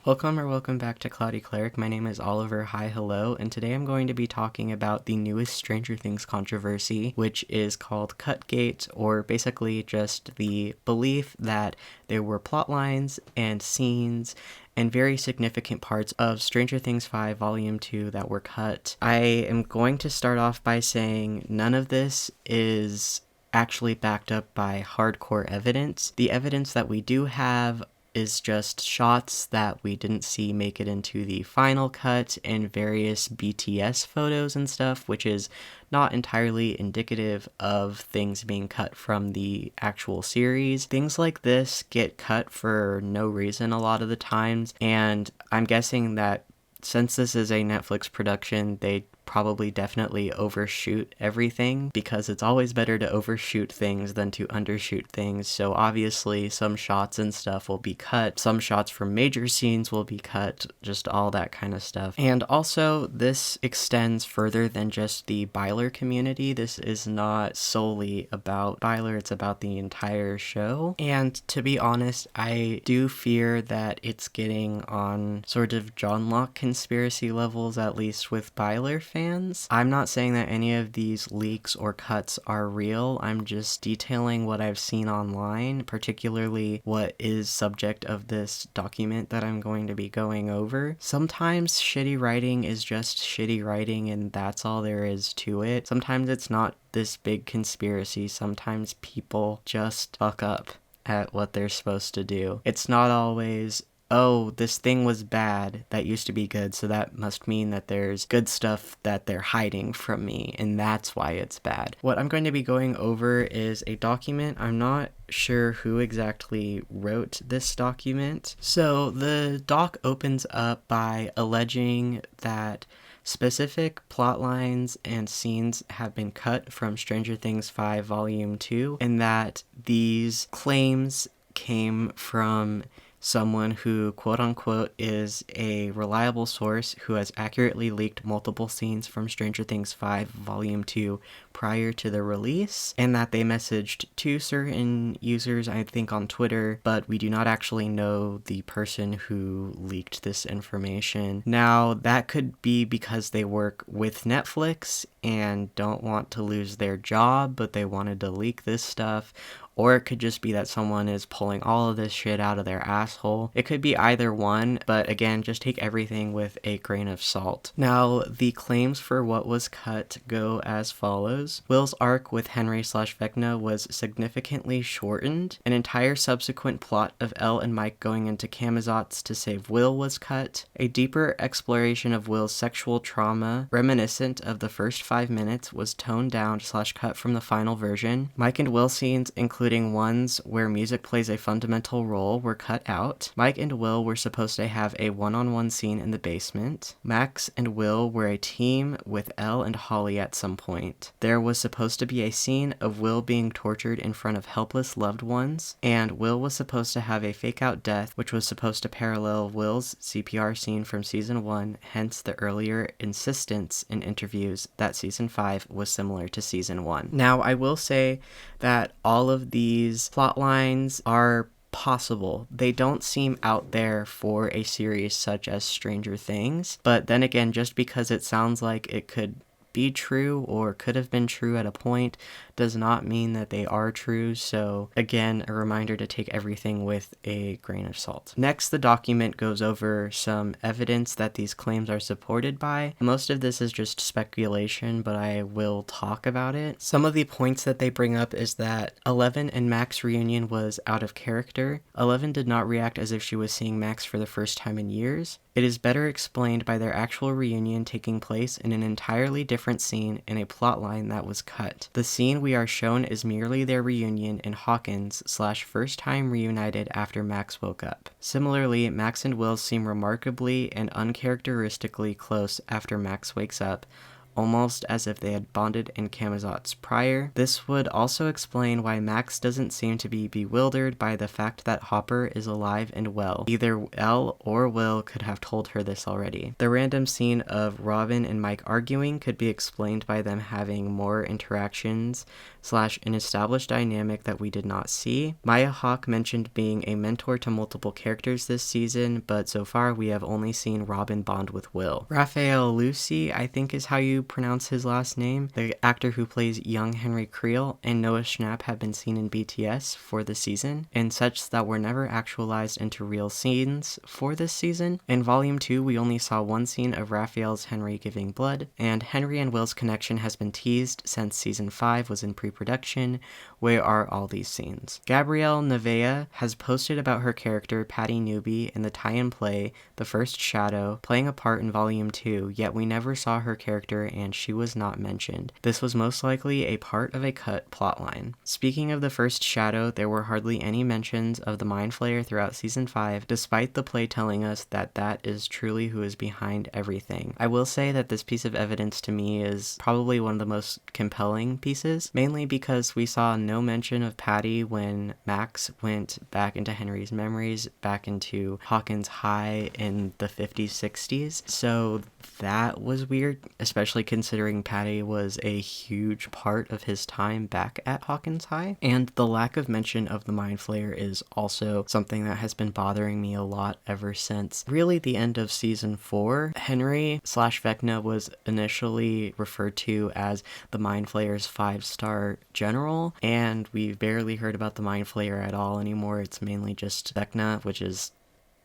Welcome back to Cloudy Cleric. My name is Oliver. Hi, hello, and today I'm going to be talking about the newest Stranger Things controversy, which is called Cutgate, or basically just the belief that there were plot lines and scenes and very significant parts of Stranger Things 5 Volume 2 that were cut. I am going to start off by saying none of this is actually backed up by hardcore evidence. The evidence that we do have is just shots that we didn't see make it into the final cut and various BTS photos and stuff, which is not entirely indicative of things being cut from the actual series. Things like this get cut for no reason a lot of the times, and I'm guessing that since this is a Netflix production, they probably definitely overshoot everything, because it's always better to overshoot things than to undershoot things. So obviously some shots and stuff will be cut, some shots from major scenes will be cut, just all that kind of stuff. And also this extends further than just the Byler community. This is not solely about Byler, it's about the entire show. And to be honest, I do fear that it's getting on sort of John Locke conspiracy levels, at least with Byler fans. I'm not saying that any of these leaks or cuts are real. I'm just detailing what I've seen online, particularly what is subject of this document that I'm going to be going over. Sometimes shitty writing is just shitty writing and that's all there is to it. Sometimes it's not this big conspiracy. Sometimes people just fuck up at what they're supposed to do. It's not always, oh, this thing was bad that used to be good, so that must mean that there's good stuff that they're hiding from me, and that's why it's bad. What I'm going to be going over is a document. I'm not sure who exactly wrote this document. So the doc opens up by alleging that specific plot lines and scenes have been cut from Stranger Things 5 Volume 2, and that these claims came from someone who, quote-unquote, is a reliable source who has accurately leaked multiple scenes from Stranger Things 5 Volume 2 prior to the release, and that they messaged two certain users, I think on Twitter, but we do not actually know the person who leaked this information. Now, that could be because they work with Netflix and don't want to lose their job, but they wanted to leak this stuff. Or it could just be that someone is pulling all of this shit out of their asshole. It could be either one, but again, just take everything with a grain of salt. Now, the claims for what was cut go as follows. Will's arc with Henry/Vecna was significantly shortened. An entire subsequent plot of Elle and Mike going into Camazotz to save Will was cut. A deeper exploration of Will's sexual trauma, reminiscent of the first 5 minutes, was toned down/cut from the final version. Mike and Will scenes, including ones where music plays a fundamental role, were cut out. Mike and Will were supposed to have a one-on-one scene in the basement. Max and Will were a team with Elle and Holly at some point. There was supposed to be a scene of Will being tortured in front of helpless loved ones, and Will was supposed to have a fake-out death, which was supposed to parallel Will's CPR scene from Season 1, hence the earlier insistence in interviews that Season 5 was similar to Season 1. Now, I will say that all of these plot lines are possible. They don't seem out there for a series such as Stranger Things, but then again, just because it sounds like it could be true or could have been true at a point does not mean that they are true. So again, a reminder to take everything with a grain of salt. Next, the document goes over some evidence that these claims are supported by. Most of this is just speculation, but I will talk about it. Some of the points that they bring up is that Eleven and Max's reunion was out of character. Eleven did not react as if she was seeing Max for the first time in years. It is better explained by their actual reunion taking place in an entirely different scene in a plotline that was cut. The scene we are shown is merely their reunion in Hawkins/first time reunited after Max woke up. Similarly, Max and Will seem remarkably and uncharacteristically close after Max wakes up, almost as if they had bonded in Camazotz prior. This would also explain why Max doesn't seem to be bewildered by the fact that Hopper is alive and well. Either Elle or Will could have told her this already. The random scene of Robin and Mike arguing could be explained by them having more interactions / an established dynamic that we did not see. Maya Hawke mentioned being a mentor to multiple characters this season, but so far we have only seen Robin bond with Will. Raphael Lucy, I think is how you pronounce his last name, the actor who plays young Henry Creel, and Noah Schnapp have been seen in BTS for the season, and such that were never actualized into real scenes for this season. In Volume 2, we only saw one scene of Raphael's Henry giving blood, and Henry and Will's connection has been teased since Season 5 was in pre-production. Where are all these scenes? Gabrielle Nevea has posted about her character Patty Newby in the tie-in play The First Shadow, playing a part in Volume 2, yet we never saw her character and she was not mentioned. This was most likely a part of a cut plotline. Speaking of The First Shadow, there were hardly any mentions of the Mind Flayer throughout Season 5, despite the play telling us that that is truly who is behind everything. I will say that this piece of evidence to me is probably one of the most compelling pieces, mainly because we saw no mention of Patty when Max went back into Henry's memories, back into Hawkins High in the 50s, 60s. So that was weird, especially considering Patty was a huge part of his time back at Hawkins High. And the lack of mention of the Mind Flayer is also something that has been bothering me a lot ever since really the end of Season 4. Henry / Vecna was initially referred to as the Mind Flayer's 5-star general, and we've barely heard about the Mind Flayer at all anymore. It's mainly just Vecna, which is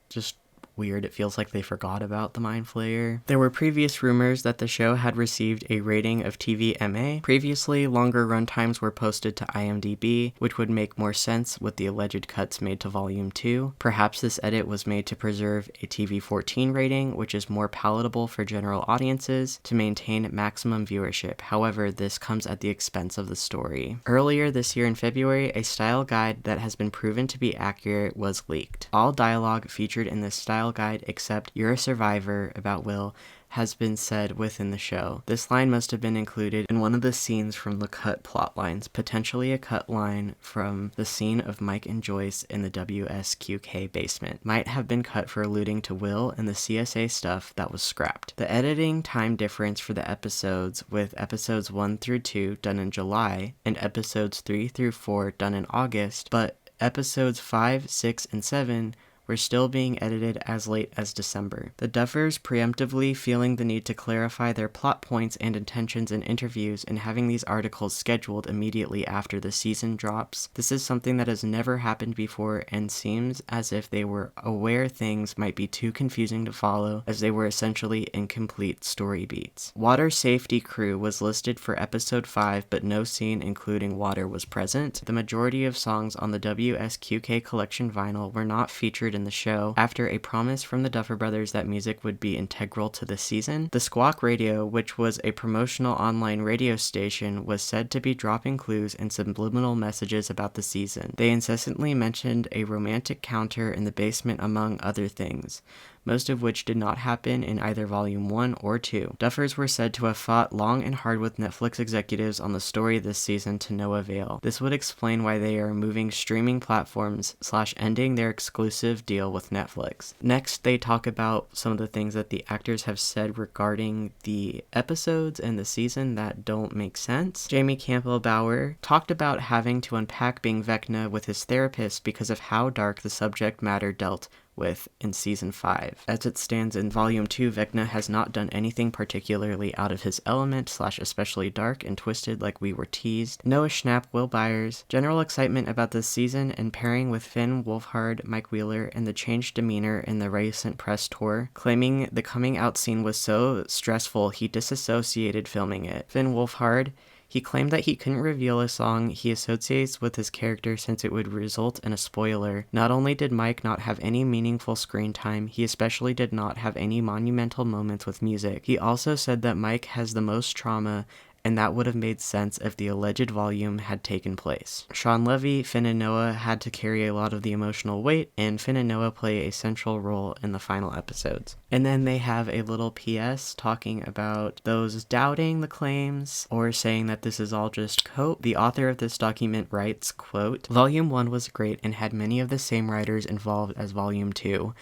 just weird. It feels like they forgot about the Mind Flayer. There were previous rumors that the show had received a rating of TVMA. Previously, longer runtimes were posted to IMDb, which would make more sense with the alleged cuts made to Volume 2. Perhaps this edit was made to preserve a TV-14 rating, which is more palatable for general audiences, to maintain maximum viewership. However, this comes at the expense of the story. Earlier this year in February, a style guide that has been proven to be accurate was leaked. All dialogue featured in this style guide except "You're a survivor" about Will has been said within the show. This line must have been included in one of the scenes from the cut plot lines, potentially a cut line from the scene of Mike and Joyce in the WSQK basement. Might have been cut for alluding to Will and the CSA stuff that was scrapped. The editing time difference for the episodes, with episodes 1 through 2 done in July and episodes 3 through 4 done in August, but episodes 5, 6, and 7 were still being edited as late as December. The Duffers preemptively feeling the need to clarify their plot points and intentions in interviews and having these articles scheduled immediately after the season drops. This is something that has never happened before and seems as if they were aware things might be too confusing to follow, as they were essentially incomplete story beats. Water Safety Crew was listed for episode 5, but no scene including water was present. The majority of songs on the WSQK collection vinyl were not featured in the show after a promise from the Duffer Brothers that music would be integral to the season. The Squawk Radio, which was a promotional online radio station, was said to be dropping clues and subliminal messages about the season. They incessantly mentioned a romantic counter in the basement among other things, most of which did not happen in either Volume 1 or 2. Duffers were said to have fought long and hard with Netflix executives on the story this season to no avail. This would explain why they are moving streaming platforms / ending their exclusive deal with Netflix. Next, they talk about some of the things that the actors have said regarding the episodes and the season that don't make sense. Jamie Campbell Bower talked about having to unpack being Vecna with his therapist because of how dark the subject matter dealt with in Season 5. As it stands in Volume 2, Vecna has not done anything particularly out of his element / especially dark and twisted like we were teased. Noah Schnapp, Will Byers, general excitement about this season and pairing with Finn Wolfhard, Mike Wheeler, and the changed demeanor in the recent press tour, claiming the coming out scene was so stressful he disassociated filming it. Finn Wolfhard, he claimed that he couldn't reveal a song he associates with his character since it would result in a spoiler. Not only did Mike not have any meaningful screen time, he especially did not have any monumental moments with music. He also said that Mike has the most trauma and that would have made sense if the alleged volume had taken place. Sean Levy, Finn and Noah had to carry a lot of the emotional weight, and Finn and Noah play a central role in the final episodes. And then they have a little PS talking about those doubting the claims or saying that this is all just cope. The author of this document writes, quote, "Volume 1 was great and had many of the same writers involved as Volume 2.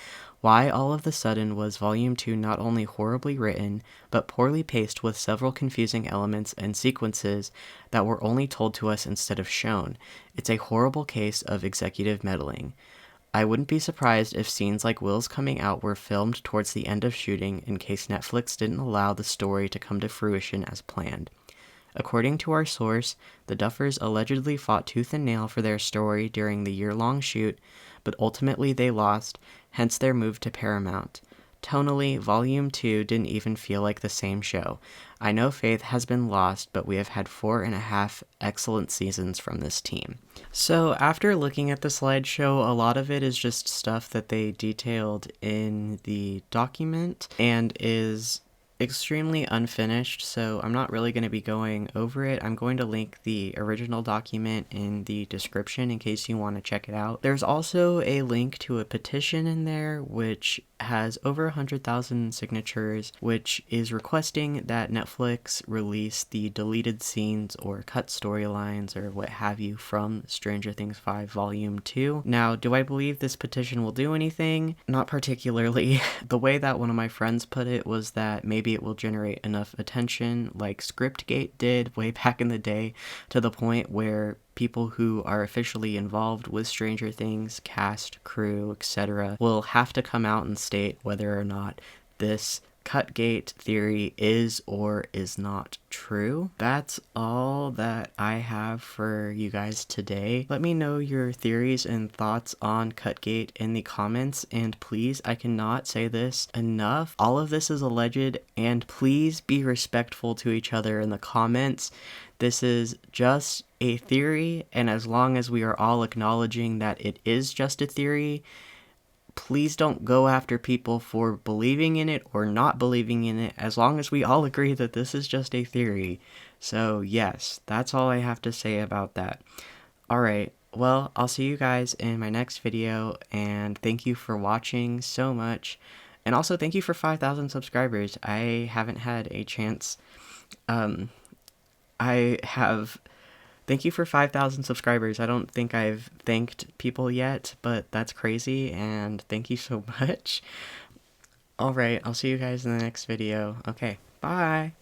Why all of the sudden was Volume 2 not only horribly written, but poorly paced with several confusing elements and sequences that were only told to us instead of shown? It's a horrible case of executive meddling. I wouldn't be surprised if scenes like Will's coming out were filmed towards the end of shooting in case Netflix didn't allow the story to come to fruition as planned. According to our source, the Duffers allegedly fought tooth and nail for their story during the year-long shoot, but ultimately they lost, hence their move to Paramount. Tonally, Volume 2 didn't even feel like the same show. I know faith has been lost, but we have had 4.5 excellent seasons from this team." So after looking at the slideshow, a lot of it is just stuff that they detailed in the document and is extremely unfinished, so I'm not really going to be going over it. I'm going to link the original document in the description in case you want to check it out. There's also a link to a petition in there which has over 100,000 signatures, which is requesting that Netflix release the deleted scenes or cut storylines or what have you from Stranger Things 5 Volume 2. Now, do I believe this petition will do anything? Not particularly. The way that one of my friends put it was that maybe it will generate enough attention like Scriptgate did way back in the day, to the point where people who are officially involved with Stranger Things, cast, crew, etc., will have to come out and state whether or not this Cutgate theory is or is not true. That's all that I have for you guys today. Let me know your theories and thoughts on Cutgate in the comments, and please, I cannot say this enough, all of this is alleged, and please be respectful to each other in the comments. This is just a theory, and as long as we are all acknowledging that it is just a theory, please don't go after people for believing in it or not believing in it, as long as we all agree that this is just a theory. So yes, that's all I have to say about that. Alright, well, I'll see you guys in my next video, and thank you for watching so much. And also thank you for 5,000 subscribers. I haven't had a chance. Thank you for 5,000 subscribers. I don't think I've thanked people yet, but that's crazy, and thank you so much. Alright, I'll see you guys in the next video. Okay, bye!